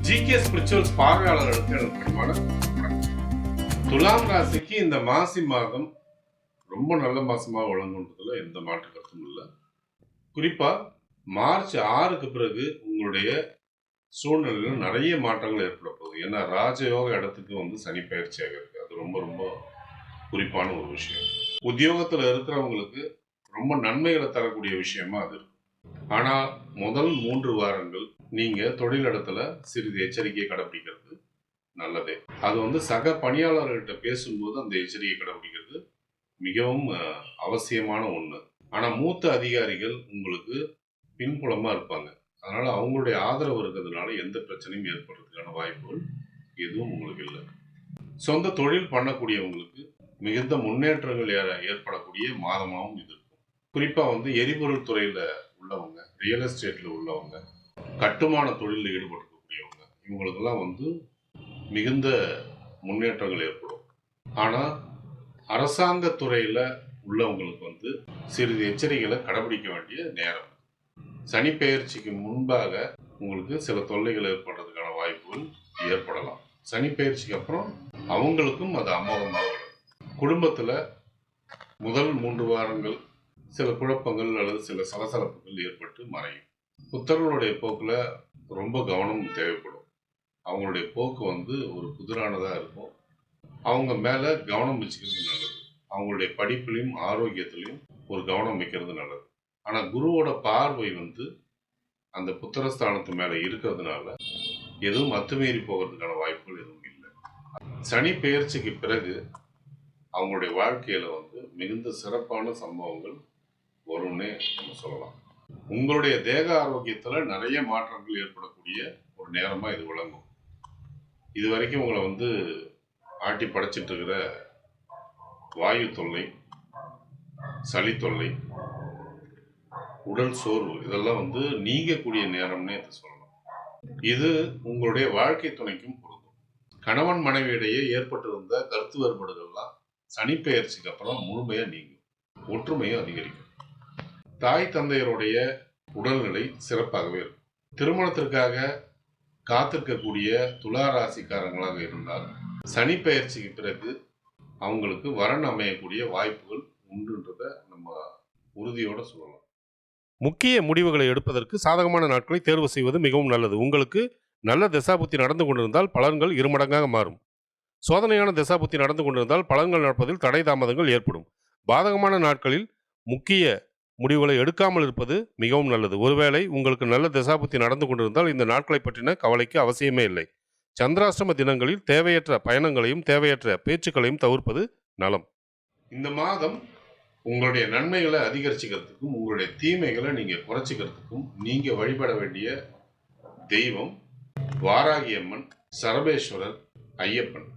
GK spirituals பார்வையாளர்களுக்கு எனக்கு பணிவான துலாம் ராசிக்கு இந்த மாசி மாதம் ரொம்ப நல்ல மாசமாக வழங்குன்றதுல எந்த மாற்று கருத்தும் இல்லை. குறிப்பா மார்ச் 6க்கு பிறகு உங்களுடைய சூழ்நிலையில் நிறைய மாற்றங்கள் ஏற்பட போகுது. ஏன்னா ராஜயோக இடத்துக்கு சனி பயிற்சியாக இருக்கு. அது ரொம்ப ரொம்ப குறிப்பான ஒரு விஷயம். உத்தியோகத்துல இருக்கிறவங்களுக்கு ரொம்ப நன்மைகளை தரக்கூடிய விஷயமா அது இருக்கு. ஆனா முதல் 3 வாரங்கள் நீங்க தொழிலிடத்துல சிறிது எச்சரிக்கையை கடைபிடிக்கிறது நல்லதே. அது சக பணியாளர்கிட்ட பேசும்போது அந்த எச்சரிக்கை கடைபிடிக்கிறது மிகவும் அவசியமான ஒண்ணு. ஆனா மூத்த அதிகாரிகள் உங்களுக்கு பின்புலமா இருப்பாங்க. அதனால அவங்களுடைய ஆதரவு இருக்கிறதுனால எந்த பிரச்சனையும் ஏற்படுறதுக்கான வாய்ப்புகள் எதுவும் உங்களுக்கு இல்லை. சொந்த தொழில் பண்ணக்கூடியவங்களுக்கு மிகுந்த முன்னேற்றங்கள் ஏற்படக்கூடிய மாதமாகவும் இது இருக்கும். குறிப்பா எரிபொருள் துறையில உள்ளவங்க, ரியல் எஸ்டேட்ல உள்ளவங்க, கட்டுமான தொழிலில் ஈடுபடக்கூடியவங்க, இவங்களுக்கெல்லாம் மிகுந்த முன்னேற்றங்கள் ஏற்படும். ஆனா அரசாங்க துறையில உள்ளவங்களுக்கு சிறிது எச்சரிக்கைகளை கடைபிடிக்க வேண்டிய நேரம். சனி பெயர்ச்சிக்கு முன்பாக உங்களுக்கு சில தொல்லைகள் ஏற்படுறதுக்கான வாய்ப்புகள் ஏற்படலாம். சனி பெயர்ச்சிக்கு அப்புறம் அவங்களுக்கும் அது அமோகமாக வரும். குடும்பத்துல முதல் 3 வாரங்கள் சில குழப்பங்கள் அல்லது சில சலசலப்புகள் ஏற்பட்டு மறையும். புத்தர்களுடைய போக்குல ரொம்ப கவனம் தேவைப்படும். அவங்களுடைய போக்கு ஒரு புதிரானதா இருக்கும். அவங்க மேல கவனம் வச்சுக்கிறது நல்லது. அவங்களுடைய படிப்பிலையும் ஆரோக்கியத்திலையும் ஒரு கவனம் வைக்கிறது நல்லது. ஆனா குருவோட பார்வை அந்த புத்திரஸ்தானத்து மேல இருக்கிறதுனால எதுவும் அத்துமீறி போகிறதுக்கான வாய்ப்புகள் எதுவும் இல்லை. சனி பெயர்ச்சிக்கு பிறகு அவங்களுடைய வாழ்க்கையில மிகுந்த சிறப்பான சம்பவங்கள் வரும்னே நம்ம சொல்லலாம். உங்களுடைய தேக ஆரோக்கியத்துல நிறைய மாற்றங்கள் ஏற்படக்கூடிய ஒரு நேரமா இது விளங்கும். இது வரைக்கும் உங்களை ஆட்டி படைச்சிட்டு இருக்கிற வாயு தொல்லை, சளி தொல்லை, உடல் சோர்வு இதெல்லாம் நீங்கக்கூடிய நேரம்னே சொல்லலாம். இது உங்களுடைய வாழ்க்கை துணைக்கும் பொருந்தும். கணவன் மனைவியிடையே ஏற்பட்டிருந்த கருத்து வேறுபாடுகள்லாம் சனி பெயர்ச்சிக்கு அப்புறம் முழுமையா நீங்கும். ஒற்றுமையும் அதிகரிக்கும். தாய் தந்தையருடைய உடல்நிலை சிறப்பாகவே இருக்கும். திருமணத்திற்காக காத்திருக்கக்கூடிய துலா ராசிக்காரங்களாக இருந்தால் சனி பெயர்ச்சிக்கு பிறகு அவங்களுக்கு வரன் அமையக்கூடிய வாய்ப்புகள் உண்டுன்றத நம்ம உறுதியோட சொல்லலாம். முக்கிய முடிவுகளை எடுப்பதற்கு சாதகமான நாட்களை தேர்வு செய்வது மிகவும் நல்லது. உங்களுக்கு நல்ல திசாபுத்தி நடந்து கொண்டிருந்தால் பலன்கள் இருமடங்காக மாறும். சோதனையான திசாபுத்தி நடந்து கொண்டிருந்தால் பலன்கள் நடப்பதில் தடை தாமதங்கள் ஏற்படும். பாதகமான நாட்களில் முக்கிய முடிவுகளை எடுக்காமல் இருப்பது மிகவும் நல்லது. ஒருவேளை உங்களுக்கு நல்ல திசாபுத்தி நடந்து கொண்டிருந்தால் இந்த நாட்களை பற்றின கவலைக்கு அவசியமே இல்லை. சந்திராஷ்டம தினங்களில் தேவையற்ற பயணங்களையும் தேவையற்ற பேச்சுக்களையும் தவிர்ப்பது நலம். இந்த மாதம் உங்களுடைய நன்மைகளை அதிகரிச்சுக்கிறதுக்கும் உங்களுடைய தீமைகளை நீங்க குறைச்சிக்கிறதுக்கும் நீங்க வழிபட வேண்டிய தெய்வம் வாராகி அம்மன், சரபேஸ்வரர், ஐயப்பன்.